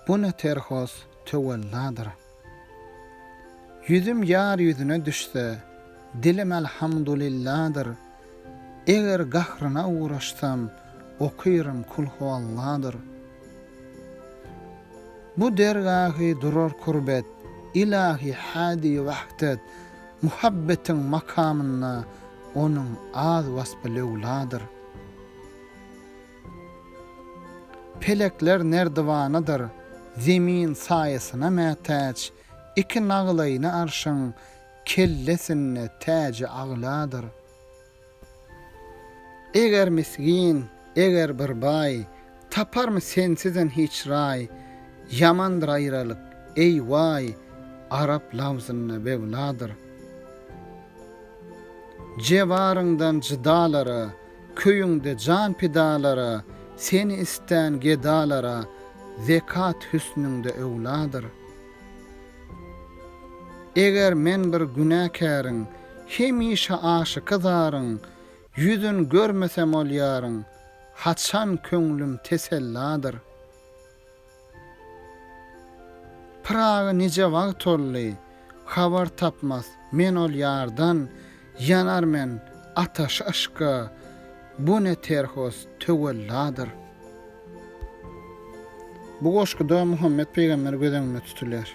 bu ne terhos töwelladyr. Yüzüm yar yüzüne düşse, dilim elhamdülillah'dır. Eger gahryna uğraşsam, okuyrum kul huvalladır. Bu dergahı durar kurbet, ilahi hadi vahdet, muhabbetin makamına onun az vasfı levladır. Pelekler nerdivanadır, zemin sayesine mätäç, iki nağlayını arşın, kellesinne täci ağladır. Eger misgin, eger bir bay, tapar mı sensizin hiç ray, yamandır aýralyk, ey vay, Arap lafzyny bevladır. Jewaryndan jydalara, köýüňde jan pidalara, seni isten gedalara, zekat hüsnüňde öwladyr. Eger men bir günäkäriň, hemişe aşyk zaryň, yüzün görmesem ol ýaryň, haçan köňlüm teselladyr. Praga nice wagt olly, habar tapmaz men ol ýardan, yanar men ataş aşka, bu ne terhos töwelladyr. Bu goşguda Muhammed Peýgamber gözeňme tutulýar.